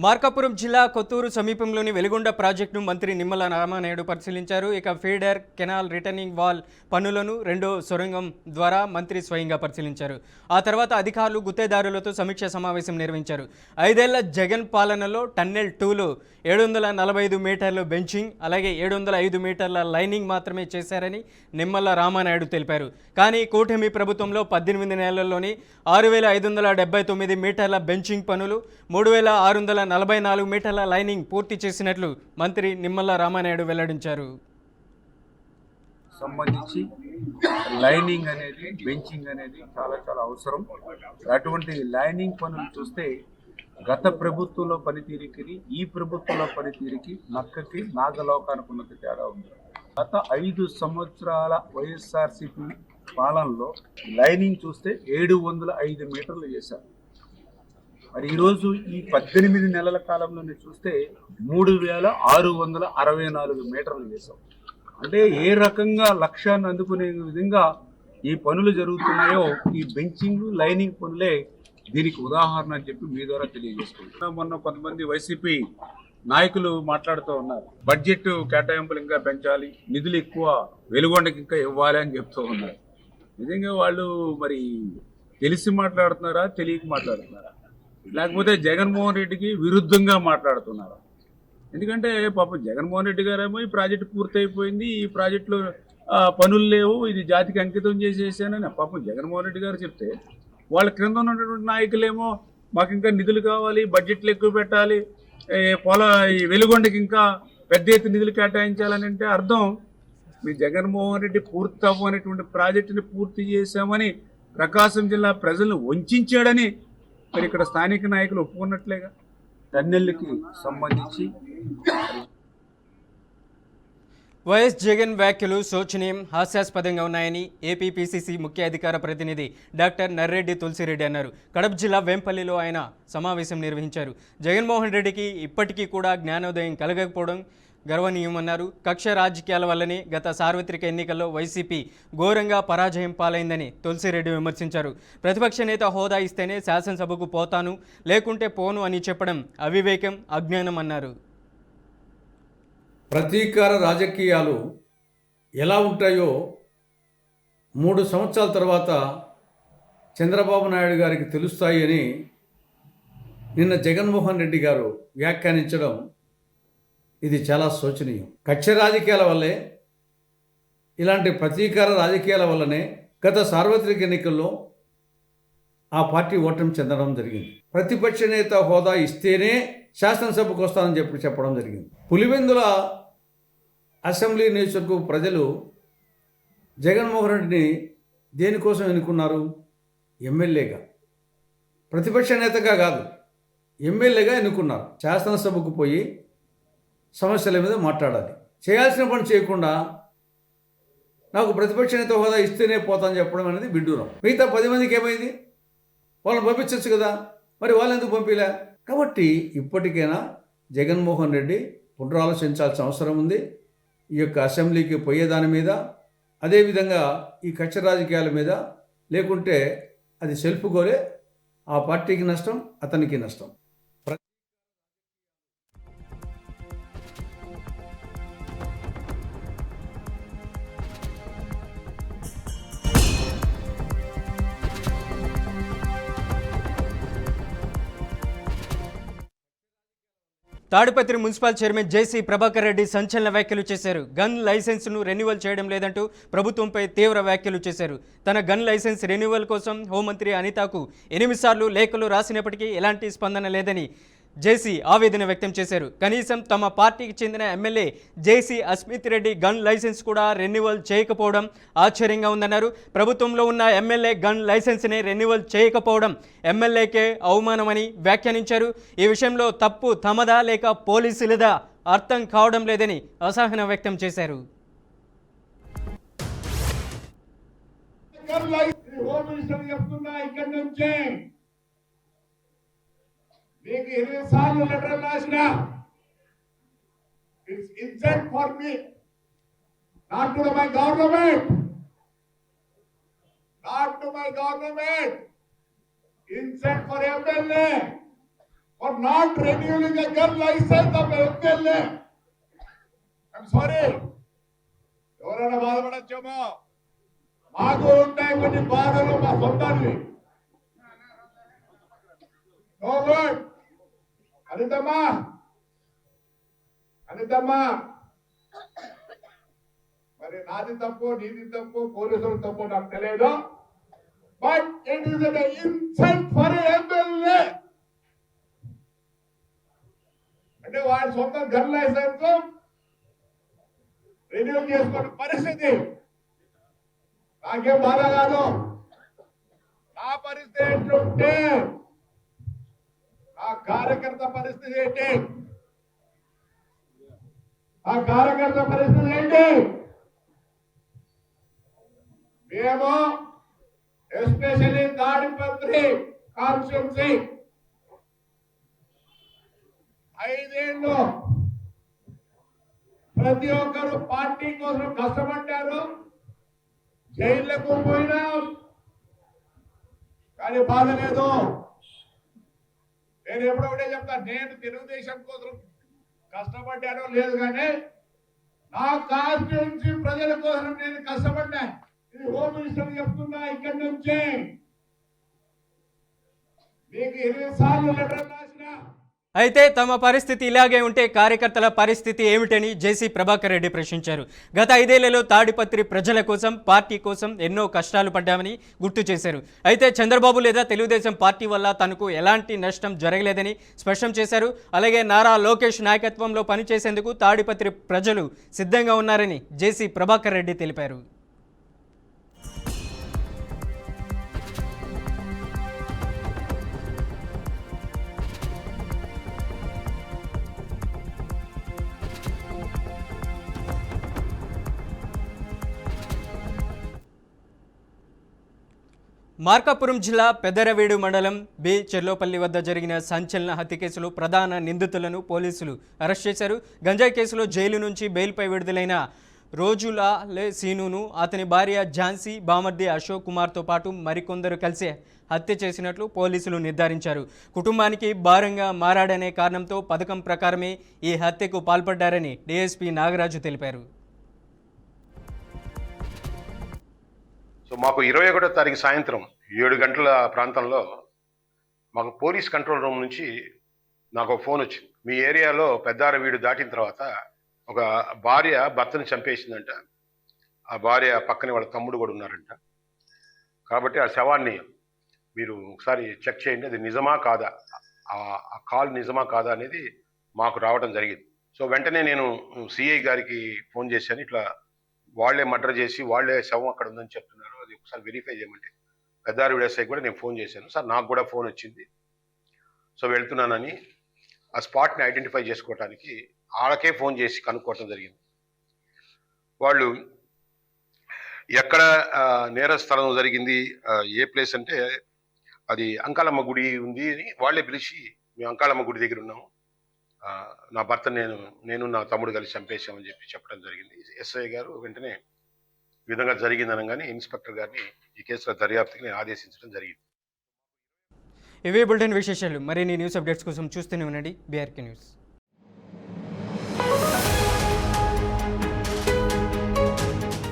మార్కాపురం జిల్లా కొత్తూరు సమీపంలోని వెలుగొండ ప్రాజెక్టును మంత్రి నిమ్మల రామానాయుడు పరిశీలించారు. ఇక ఫీడర్, కెనాల్, రిటర్నింగ్ వాల్ పనులను రెండో సొరంగం ద్వారా మంత్రి స్వయంగా పరిశీలించారు. ఆ తర్వాత అధికారులు, గుత్తేదారులతో సమీక్ష సమావేశం నిర్వహించారు. 5 ఏళ్ల జగన్ పాలనలో టన్నెల్ 2లో 745 మీటర్లు బెంచింగ్, అలాగే 705 మీటర్ల లైనింగ్ మాత్రమే చేశారని నిమ్మల రామానాయుడు తెలిపారు. కానీ కూటమి ప్రభుత్వంలో 18 నెలల్లోనే 6579 మీటర్ల బెంచింగ్ పనులు, 3644 మీటర్ల లైనింగ్ పూర్తి చేసినట్లు మంత్రి నిమ్మల రామానాయుడు వెల్లడించారు. సంబంధించి లైనింగ్ అనేది, బెంచింగ్ అనేది చాలా చాలా అవసరం. అటువంటి లైనింగ్ పనులు చూస్తే గత ప్రభుత్వంలో పనితీరుకి ఈ ప్రభుత్వంలో పనితీరుకి నక్కకి నాగలోకానికి ఉన్నది తేడా ఉంది. గత 5 సంవత్సరాల వైఎస్ఆర్సీపీ పాలనలో లైనింగ్ చూస్తే 705 మీటర్లు చేశారు. మరి ఈరోజు ఈ 18 నెలల కాలంలోనే చూస్తే 3664 మీటర్లు చేశాం. అంటే ఏ రకంగా లక్ష్యాన్ని అందుకునే విధంగా ఈ పనులు జరుగుతున్నాయో ఈ బెంచింగ్, లైనింగ్ పనులే దీనికి ఉదాహరణ అని చెప్పి మీ ద్వారా తెలియజేసుకుంటున్నాం. మొన్న కొంతమంది వైసీపీ నాయకులు మాట్లాడుతూ ఉన్నారు, బడ్జెట్ కేటాయింపులు ఇంకా పెంచాలి, నిధులు ఎక్కువ వెలుగొండకి ఇంకా ఇవ్వాలి అని చెప్తూ ఉన్నారు. నిజంగా వాళ్ళు మరి తెలిసి మాట్లాడుతున్నారా, తెలియక మాట్లాడుతున్నారా, లేకపోతే జగన్మోహన్ రెడ్డికి విరుద్ధంగా మాట్లాడుతున్నారు? ఎందుకంటే పాపం జగన్మోహన్ రెడ్డి గారేమో ఈ ప్రాజెక్టు పూర్తయిపోయింది, ఈ ప్రాజెక్టులో పనులు లేవు, ఇది జాతికి అంకితం చేసేసానని పాపం జగన్మోహన్ రెడ్డి గారు చెప్తే, వాళ్ళ క్రింద ఉన్నటువంటి నాయకులేమో మాకు ఇంకా నిధులు కావాలి, బడ్జెట్లు ఎక్కువ పెట్టాలి, ఈ వెలుగొండకి ఇంకా పెద్ద ఎత్తున నిధులు కేటాయించాలని అంటే అర్థం మీ జగన్మోహన్ రెడ్డి పూర్తి అవ్వనటువంటి ప్రాజెక్టుని పూర్తి చేశామని ప్రకాశం జిల్లా ప్రజలను వంచాడని మరి ఇక్కడ స్థానిక నాయకులు ఒప్పుకున్నట్లేగా. టన్నెల్కి సంబంధించి వైఎస్ జగన్ వ్యాఖ్యలు శోచనీయం, హాస్యాస్పదంగా ఉన్నాయని ఏపీ పీసీసీ ముఖ్య అధికార ప్రతినిధి డాక్టర్ నర్రెడ్డి తులసిరెడ్డి అన్నారు. కడప జిల్లా వేంపల్లిలో ఆయన సమావేశం నిర్వహించారు. జగన్మోహన్ రెడ్డికి ఇప్పటికీ కూడా జ్ఞానోదయం కలగకపోవడం గర్వనీయమన్నారు. కక్ష రాజకీయాల వల్లనే గత సార్వత్రిక ఎన్నికల్లో వైసీపీ ఘోరంగా పరాజయం పాలైందని తులసిరెడ్డి విమర్శించారు. ప్రతిపక్ష నేత హోదా ఇస్తేనే శాసనసభకు పోతాను, లేకుంటే పోను అని చెప్పడం అవివేకం, అజ్ఞానం అన్నారు. ప్రతీకార రాజకీయాలు ఎలా ఉంటాయో 3 సంవత్సరాల తర్వాత చంద్రబాబు నాయుడు గారికి తెలుస్తాయి అని నిన్న జగన్మోహన్ రెడ్డి గారు వ్యాఖ్యానించడం ఇది చాలా శోచనీయం. కక్ష రాజకీయాల వల్లే, ఇలాంటి ప్రతీకార రాజకీయాల వల్లనే గత సార్వత్రిక ఎన్నికల్లో ఆ పార్టీ ఓటమి చెందడం జరిగింది. ప్రతిపక్ష నేత హోదా ఇస్తేనే శాసనసభకు వస్తానని చెప్పడం జరిగింది. పులివెందుల అసెంబ్లీ నియోజకవర్గ ప్రజలు జగన్మోహన్ రెడ్డిని దేనికోసం ఎన్నుకున్నారు? ఎమ్మెల్యేగా, ప్రతిపక్ష నేతగా కాదు, ఎమ్మెల్యేగా ఎన్నుకున్నారు. శాసనసభకు పోయి సమస్యల మీద మాట్లాడాలి. చేయాల్సిన పని చేయకుండా నాకు ప్రతిపక్ష నేత హోదా ఇస్తేనే పోతాను చెప్పడం అనేది విడ్డూరం. మిగతా 10 మందికి ఏమైంది? వాళ్ళని పంపించవచ్చు కదా, మరి వాళ్ళు ఎందుకు పంపిలే? కాబట్టి ఇప్పటికైనా జగన్మోహన్ రెడ్డి పునరాలోచించాల్సిన అవసరం ఉంది. ఈ యొక్క అసెంబ్లీకి పోయేదాని మీద, అదేవిధంగా ఈ కక్ష రాజకీయాల మీద. లేకుంటే అది సెల్ఫ్ గోలే, ఆ పార్టీకి నష్టం, అతనికి నష్టం. తాడిపత్రి మున్సిపల్ చైర్మన్ జేసీ ప్రభాకర్ రెడ్డి సంచలన వ్యాఖ్యలు చేశారు. గన్ లైసెన్స్ను రెన్యువల్ చేయడం లేదంటూ ప్రభుత్వంపై తీవ్ర వ్యాఖ్యలు చేశారు. తన గన్ లైసెన్స్ రెన్యువల్ కోసం హోంమంత్రి అనితకు 8 సార్లు లేఖలు రాసినప్పటికీ ఎలాంటి స్పందన లేదని జేసీ ఆవేదన వ్యక్తం చేశారు. కనీసం తమ పార్టీకి చెందిన ఎమ్మెల్యే జేసీ అస్మిత్ రెడ్డి గన్ లైసెన్స్ కూడా రెన్యువల్ చేయకపోవడం ఆశ్చర్యంగా ఉందన్నారు. ప్రభుత్వంలో ఉన్న ఎమ్మెల్యే గన్ లైసెన్స్ని రెన్యువల్ చేయకపోవడం ఎమ్మెల్యేకే అవమానమని వ్యాఖ్యానించారు. ఈ విషయంలో తప్పు తమదా లేక పోలీసులదా అర్థం కావడం లేదని అసహనం వ్యక్తం చేశారు. మీకు 20 సార్లు లెటర్ రాసిన, it's insult for me, not to my government, insult for MLA. for not renewing a gun license of MLA. I'm sorry. ఎవరైనా బాధపడచ్చేమో, మాకు ఉంటాయి కొన్ని బాధలు మా సొంతాన్ని. No good. అనితమ్మా, మరి నాది తప్పు, నీది తప్పు, పోలీసులు తప్పు నాకు తెలియదు. But it is an insult for MLA. అంటే వాడి సొంత గన్ లైసెన్స్ రెన్యూ చేసుకునే పరిస్థితి నాకేం బాధ కాదు. నా పరిస్థితి ఏంటంటే, ఆ కార్యకర్త పరిస్థితి ఏంటి? మేము ఎస్పెషల్లీ తాడిపత్రి కాన్స్టిట్యున్సీ 5 ఏళ్ళు ప్రతి ఒక్కరు పార్టీ కోసం కష్టపడ్డారు, జైళ్లకు పోయినా కానీ బాధ లేదు. నేను ఎప్పుడొకటే చెప్తాను, నేను తెలుగుదేశం కోసం కష్టపడ్డానో లేదు, కానీ నా కాన్స్టిట్యున్సీ ప్రజల కోసం నేను కష్టపడ్డా. ఇది హోమ్ మినిస్టర్ చెప్తున్నా ఇక్కడి నుంచి. మీకు 20 సార్లు లెటర్ రాసినా. అయితే తమ పరిస్థితి ఇలాగే ఉంటే కార్యకర్తల పరిస్థితి ఏమిటని జేసీ ప్రభాకర్ రెడ్డి ప్రశ్నించారు. గత 5 ఏళ్లలో తాడిపత్రి ప్రజల కోసం, పార్టీ కోసం ఎన్నో కష్టాలు పడ్డామని గుర్తు చేశారు. అయితే చంద్రబాబు లేదా తెలుగుదేశం పార్టీ వల్ల తనకు ఎలాంటి నష్టం జరగలేదని స్పష్టం చేశారు. అలాగే నారా లోకేష్ నాయకత్వంలో పనిచేసేందుకు తాడిపత్రి ప్రజలు సిద్ధంగా ఉన్నారని జేసీ ప్రభాకర్ రెడ్డి తెలిపారు. మార్కాపురం జిల్లా పెద్దరవీడు మండలం బి చెర్లోపల్లి వద్ద జరిగిన సంచలన హత్య కేసులో ప్రధాన నిందితులను పోలీసులు అరెస్ట్ చేశారు. గంజాయి కేసులో జైలు నుంచి బెయిల్పై విడుదలైన రోజులాలే సీనును అతని భార్య ఝాన్సీ, బామర్ది అశోక్ కుమార్తో పాటు మరికొందరు కలిసి హత్య చేసినట్లు పోలీసులు నిర్ధారించారు. కుటుంబానికి భారంగా మారాడనే కారణంతో పథకం ప్రకారమే ఈ హత్యకు పాల్పడ్డారని డీఎస్పీ నాగరాజు తెలిపారు. సో మాకు 21వ తారీఖు సాయంత్రం 7 గంటల ప్రాంతంలో మాకు పోలీస్ కంట్రోల్ రూమ్ నుంచి నాకు ఒక ఫోన్ వచ్చింది. మీ ఏరియాలో పెద్దారవీడు దాటిన తర్వాత ఒక భార్య భర్తను చంపేసిందంట. ఆ భార్య పక్కనే వాళ్ళ తమ్ముడు కూడా ఉన్నారంట. కాబట్టి ఆ శవాన్ని మీరు ఒకసారి చెక్ చేయండి, అది నిజమా కాదా, ఆ కాల్ నిజమా కాదా అనేది మాకు రావడం జరిగింది. సో వెంటనే నేను సిఐ గారికి ఫోన్ చేశాను. ఇట్లా వాళ్లే మర్డర్ చేసి వాళ్లే శవం అక్కడ ఉందని చెప్తున్నారు, అది ఒకసారి వెరిఫై చేయమంటే పెద్దారవీడు ఎస్ఐకి కూడా నేను ఫోన్ చేశాను. సార్ నాకు కూడా ఫోన్ వచ్చింది, సో వెళ్తున్నానని ఆ స్పాట్ని ఐడెంటిఫై చేసుకోవడానికి వాళ్ళకే ఫోన్ చేసి కనుక్కోవటం జరిగింది. వాళ్ళు ఎక్కడ నేర స్థలం జరిగింది, ఏ ప్లేస్ అంటే అది అంకాలమ్మ గుడి ఉంది అని వాళ్ళే పిలిచి, మేము అంకాలమ్మ గుడి దగ్గర ఉన్నాము, నా భర్త నేను నా తమ్ముడు కలిసి చంపేశామని చెప్పడం జరిగింది. ఎస్ఐ గారు వెంటనే ఈ విధంగా జరిగిందనగానే ఇన్స్పెక్టర్ గారిని ఈ కేసులో దర్యాప్తుకి నేను ఆదేశించడం జరిగింది. ఇవే బులెటిన్ విశేషాలు. మరిన్ని న్యూస్ అప్డేట్స్ కోసం చూస్తూనే ఉండండి బీఆర్కే న్యూస్.